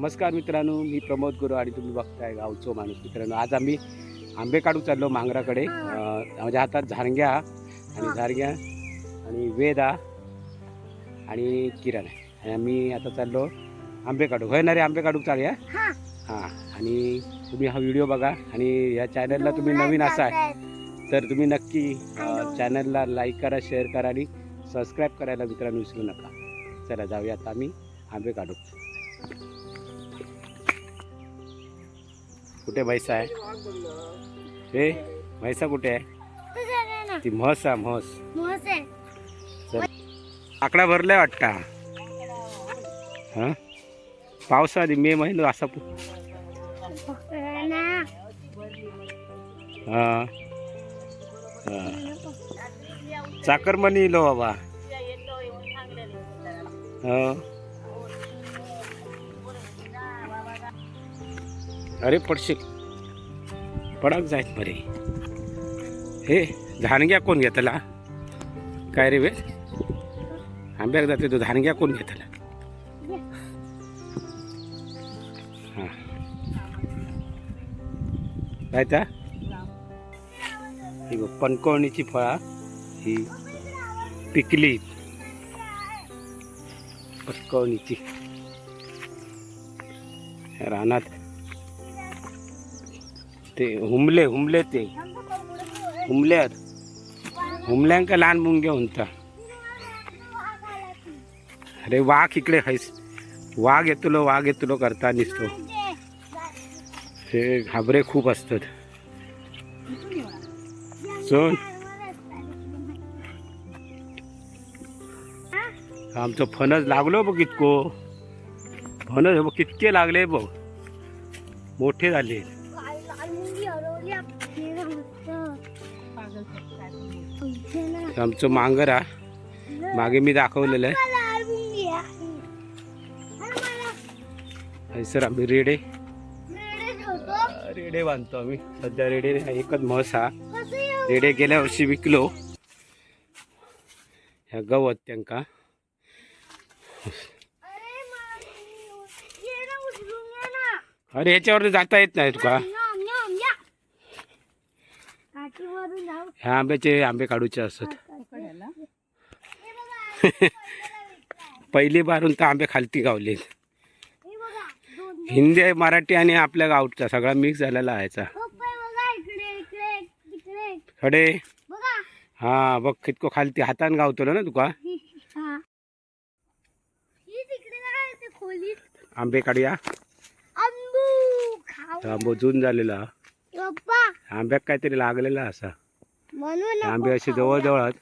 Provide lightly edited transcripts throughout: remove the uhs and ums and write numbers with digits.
नमस्कार मित्रांनो, मी प्रमोद गुरु आणि तुम्ही बघताय गावचो माणूस. मित्रांनो, आज आम्ही आंबे काढू चाललो मांगराकडे. माझ्या हातात झारंग्या आणि वेदा आणि किरण आहे. आणि आम्ही आता चाललो आंबे काढू. होय ना रे, आंबे काढू चालूया. हां, आणि तुम्ही हा व्हिडिओ बघा आणि या चॅनलला तुम्ही नवीन असाल तर तुम्ही नक्की चॅनलला लाईक करा, शेअर करा आणि सबस्क्राईब करायला मित्रांनो विसरू नका. चला जाऊया आता आम्ही आंबे काढू. कुठे म्हैसा आहे? हे म्हैसा कुठे आहे? ती म्हस आहे, म्हस. चल, आकडा भरलाय वाटता. हा, पावसाळी मे महिना असा. हा, चाकरमनी लो बाबा. अरे पडशील, पडक जायत बरे. हे झाणग्या कोण घेतला काय रे? वे आंब्याक जाते तो झाणग्या कोण घेतला? हा, काय त्या ही पणकोणीची फळा ही पिकली. पणकोणीची रानात ते हुमले ते हुमल्यांका लहान मुंगे म्हणता. अरे वाघ इकडे हैस, वाघ येतलो करता निसतो. हे घाबरे खूप असतात. सोन आमचं फणस लागलो बघ इतको. फणस बघ कितके लागले बघ, मोठे झाले. आमचं मांगर हा मागे मी दाखवलेलं आहे. सर आम्ही रेडे बांधतो. आम्ही सध्या रेडे एकच म्हस हा. रेडे गेल्या वर्षी विकलो ह्या गवत त्यांका. अरे ह्याच्यावर जाता येत नाही तुका. ह्या आंबे काढूचे असत. पहिली बारून तर आंबे खालती गावले. हिंदी मराठी आणि आपल्या गावचा सगळा मिक्स झालेला आहे. खडे हा बघ कितको खालती हातान गावतो ना तुका. आंबे काढूया. आंबो जून झालेला. आंब्याक काहीतरी लागलेला असा. आंबे असे जवळजवळ आहेत.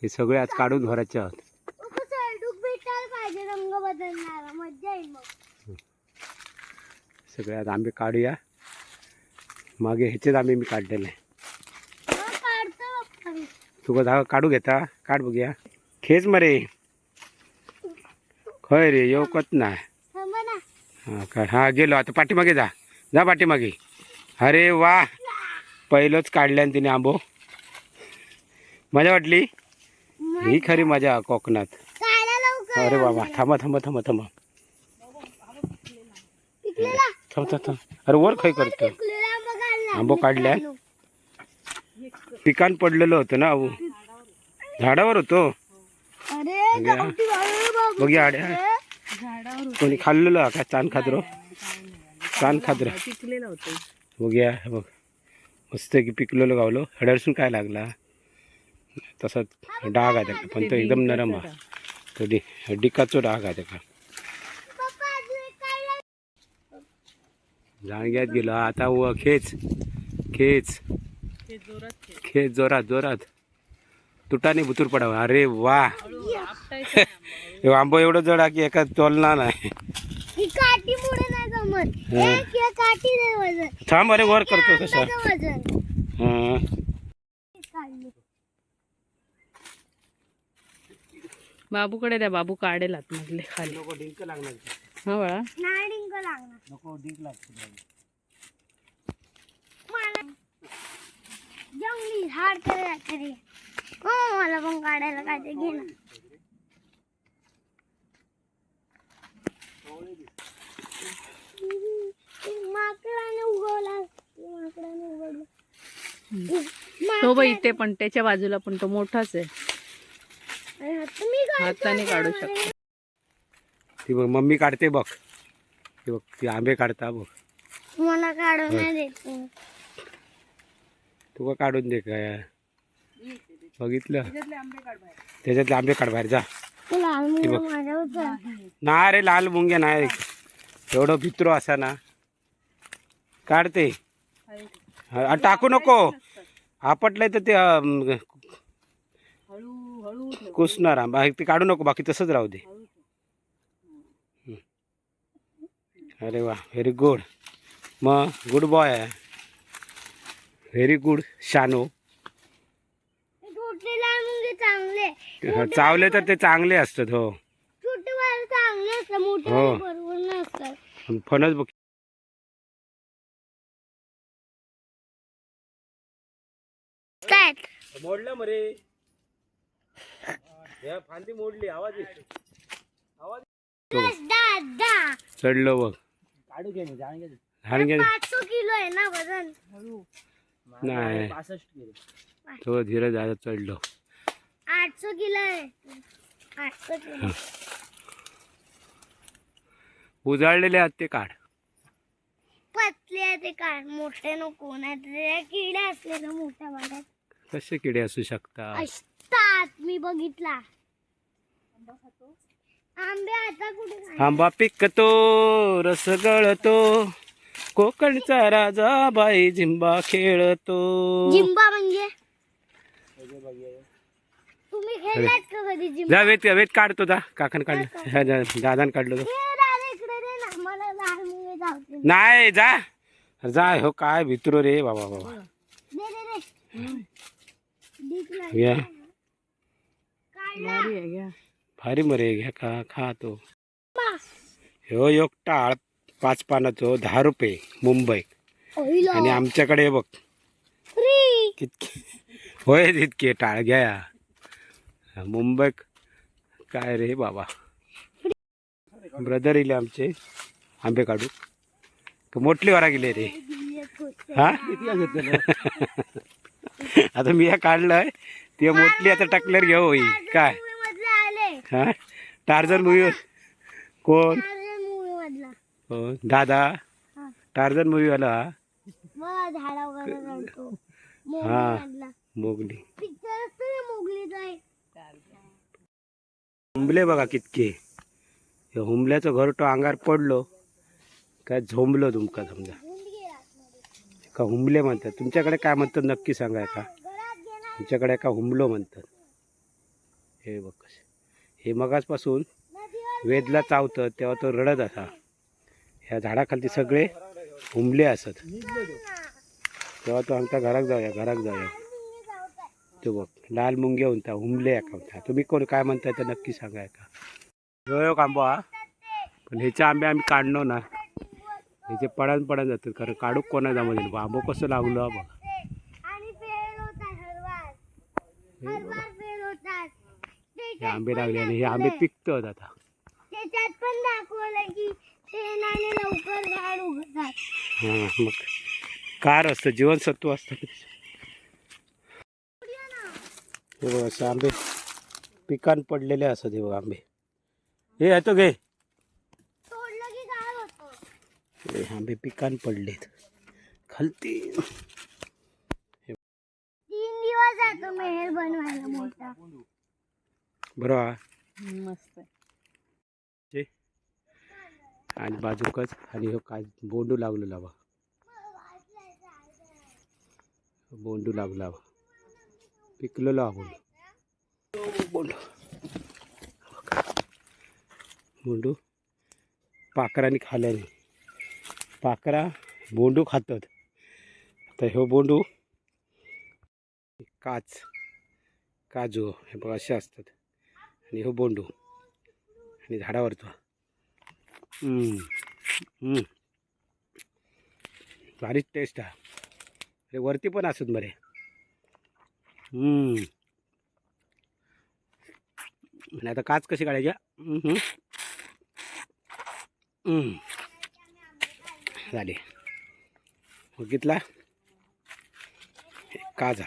हे सगळे आज काढून भरायचे आहात. सगळे आज आंबे काढूया. मागे ह्याचेच आंबे मी काढलेले. तुका जागा काढू घेता? काढ बघूया. खेच मरे खय रे येऊकत नाही. हा काय, हा गेलो आता. पाठीमागे जा पाठीमागे. अरे वा, पहिलंच काढल्यान तिने आंबो. मजा वाटली ही खरी मजा कोकणात. अरे बाबा थांबा. थांब. अरे वर खय करतो. आंबो काढल्या पिकान पडलेलं होतं ना. अहो झाडावर होतो. बघूया आड्या कोणी खाल्लेलं का? चान खाद्र बघूया. बघ मस्त की पिकलेलं गावलो. हडरसून काय लागला तसाच डाग आहे त्याका, पण तो एकदम नरम आहे. तो डिकाचो डाग आहे त्याका. जाणग्यात गेलो आता. खेच जोरात तुटाने भुतूर पडावा. अरे वा, आंबो एवढं जड की एका तोलना नाही. थांब अरे वर करतो कसा. बाबूकडे द्या, बाबू काढेल आतमधले खाली. डिंक लागणार. हा बाळा, नको डिंक लागतो. जंगली झाड तरी मला पण काढायला काय ते घे ना. माकडाने उगवला. माकडाने उगवलं. तो बाई इथे पण त्याच्या बाजूला पण तो मोठाच आहे. आणि तुम्ही काय हाताने काढू शकतो. ती बघ मम्मी काढते बघ. ती बघ ती आंबे काढता बघ. मला काढून नाही देत. तू का काढून दे काय बघितलं त्याच्यातले आंबे काढ बाहेर जा. लाल मुंग्या माझ्या होत्या. ना रे लाल मुंग्या नाही एवढं भित्रो असा ना काढते. टाकू नको आपटलंय तर ते कुसणार आंबा ते काढू नको बाकी तसंच राहू दे. अरे वा व्हेरी गुड. मग गुड बॉय आहे. व्हेरी गुड शानो. छोटे लाल मुंगे चांगले. चावले तर ते चांगले असतात. हो छोटे वाले चांगले असतात. मोठे हो. वाले बरोबर नसतात. फणस बघ काय मोडलं मरे. फांदी मोडली आवाज येतो. आवाज दादा चढलो बघ. काढू घे झाड घे. झाड घे 500 किलो आहे ना वजन. नाही 65 किलो. तो धीरे झाला चढलो. 800 किलो आहे. 800 किलो. उजाळलेले आहेत ते काढ. पतले आहे ते काय मोठे नको नाही तर किडे असले ना मोठ्या भागात कसे किडे असू शकतात. असतात. मी बघितला. आंबे आता कुठे काय? आंबा पिकतो रस गळतो कोकणचा राजा बाई झिंबा खेळतो. जिंबा म्हणजे तुम्ही खेळलात का कधी जिंबा? जा वेत वेत काढतो जा. काकान काढलं दादान काढलो तो. हे दादा इकडे दे ना मला लाल मुंगे जावते. नाही जा जा. हो काय भित्रो रे बाबा बाबा. दे दे दे. दीप नाही. घ्या काढला. भारी आहे घ्या. भारी मरे घ्या का खा तो. मा. ह्यो एक टाळ 5 पानाचो 10 रुपये मुंबई. ओहिलो. आणि आमच्याकडे बघ फ्री. कितके होय तितके टाळ घ्या. मुंबईत काय रे बाबा. ब्रदर इले आमचे आंबे काढू मोठली वरा गेले रे. हा आता मी काढलंय ती मोठली आता टाकल्यावर घेऊ होई काय. हा टार्झन मूवी कोण. हो दादा टार्झन मूवी वाला. झाडा वगैरे रडतो. हा. मोगली मोगली पिक्चर असतो ना मोगलीचा आहे. हुंबले बघा कितके. हे हुंबल्याचं घरटो अंगार पडलो काय झोंबलो तुमका समजा का हुंबले म्हणतात. तुमच्याकडे काय म्हणतात नक्की सांगाय का. तुमच्याकडे का हुंबलो म्हणतात. हे बघ कसे हे मगाचपासून वेदला चावतं तेव्हा तो रडत असा. ह्या झाडाखाली सगळे हुंबले असत तेव्हा तो आमच्या घरात जाऊया घरात जाऊया. तो बघ लाल मुंगे म्हणता हुंबले का म्हणता. तुम्ही कोण काय म्हणताय तर नक्की सांगाय का. जो आंबा हा पण ह्याचे आंबे आम्ही काढलो ना ह्याचे पडण जातात कारण काढूक कोणा जमा दिलं. आंबो कसं लागलो बघ. आणि फेल होतात हरवार. हरवार फेल होतात. हे आंबे लागले आणि हे आंबे पिकतात आता. त्याच्यात पण दाखवलं की शेणाने लवकर झाड उगतात. हां मग कार असतं जीवनसत्व असतं. हे बघ असे आंबे पिकान पडलेले असत. हे बघ आंबे हे येतो घे. तोडलं की काय होतं. हे आंबे पिकान पडलेत खालती. 3 दिवस जातो मेहेर बनवायला मोठा. बरोबर मस्त आहे. आणि बाजूकच आणि हो काय बोंडू लागलेला बा. बोंडू लागला बा पिकलेलो आपण बोंडू. बोंडू पाखरांनी खाल्याने पाखरा बोंडू खातात. तर हो बोंडू काजू हे बघ असे असतात. आणि हो बोंडू आणि झाडावर तो भारीच टेस्ट आहे. अरे वरती पण असत बरे. आणि आता काच कशी काढायच्या. झाले. बघितला काजा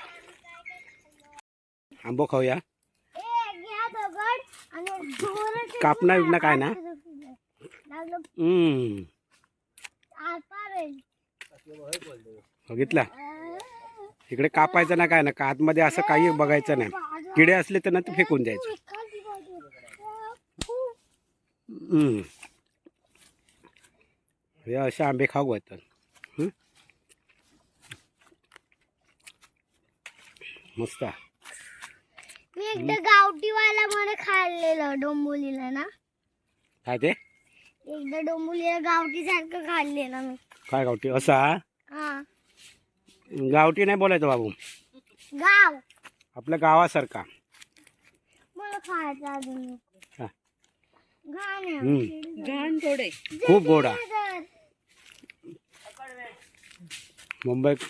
आंबो खाऊया. घ्या दगड आणि जोरात कापना बिपना काय ना. लागलं आरपार आहे. बघितला इकडे कापायचं ना काय ना का आतमध्ये असं काही बघायचं नाही. किडे असले तर ना ते फेकून द्यायचे. हे असे आंबे खाऊ घालतात. मस्त. मी एकदा गावठीवाला मला खाल्लेलं डोंबोलीला ना. काय ते एकदा डोंबोलीला गावठी सारखं खाल्लेलं मी. काय गावठी असा हा गावठी नाही बोलायचं बाबू. गाव आपल्या गावासारखा. मला खायचं अजून. हा. घाण आहे. घाण थोडे. खूप गोडा. मुंबईत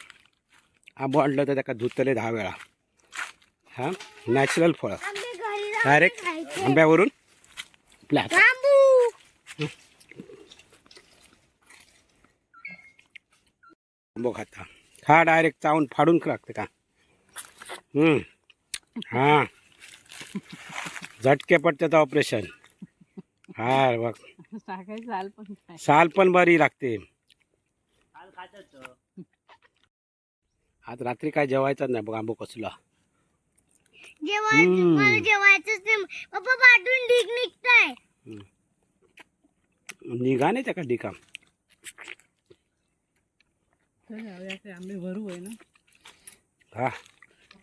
आंबो आणलं तर त्याका धुतले 10 वेळा. हा नॅचरल फळ आंबे घरी जाऊन डायरेक्ट खायचे. आंब्यावरून आपल्या हातात. बांबू आंबो खाता खा डायरेक्ट चावून फाडून लागते का. हा झटके पडते तर ऑपरेशन. हा बघ साल पण बरी लागते. आज रात्री काय जेवायचं नाही बघ. आंबो कसला जेवायचं. मला जेवायचंच नाही. पप्पा पाठवून ढीक निघताय. निघा नाही त्या का डिका. आंबे भरू आहे ना. हा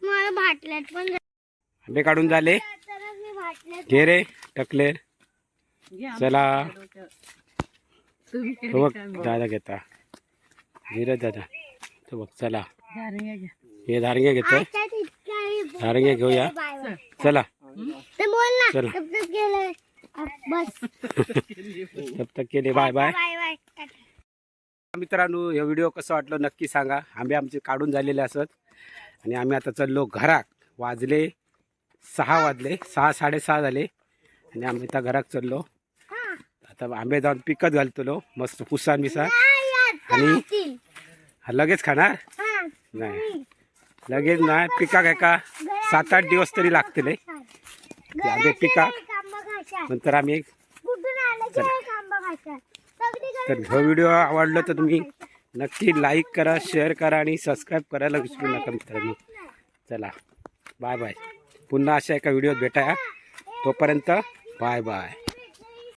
मला भाटल्यात पण आंबे काढून झाले. तरच मी भाटल्यात. घे रे टकले. चला तुम्ही तो बघ दादा घेता. धीरज दादा तो बघ. चला हे धारंगे घेतो. आजच्यात इतक्या आहे. धारंगे घेऊया. Bye bye. चला ते बोल ना. चला. तब तक गेले. बस तब तक केले बाय बाय. Bye bye. मित्रांनो हे व्हिडिओ कसं वाटलं नक्की सांगा. आंबे आमचे काढून झालेले असत आणि आम्ही आता चाललो घरात. वाजले 6 वाजले 6 साडेसहा झाले आणि आम्ही आता घरात चाललो. आता आंबे जाऊन पिकत घालतो मस्त पुसान बिसा. आणि लगेच खाणार नाही. लगेच नाही पिका काय का 7-8 दिवस तरी लागतील. ते आंबे पिका नंतर आम्ही. तर हा व्हिडिओ आवडला तर तुम्ही नक्की लाईक करा, शेअर करा आणि सबस्क्राईब करायला विसरू नका मित्रांनो. चला बाय बाय. पुन्हा अशा एका व्हिडिओत भेटा. तोपर्यंत बाय बाय.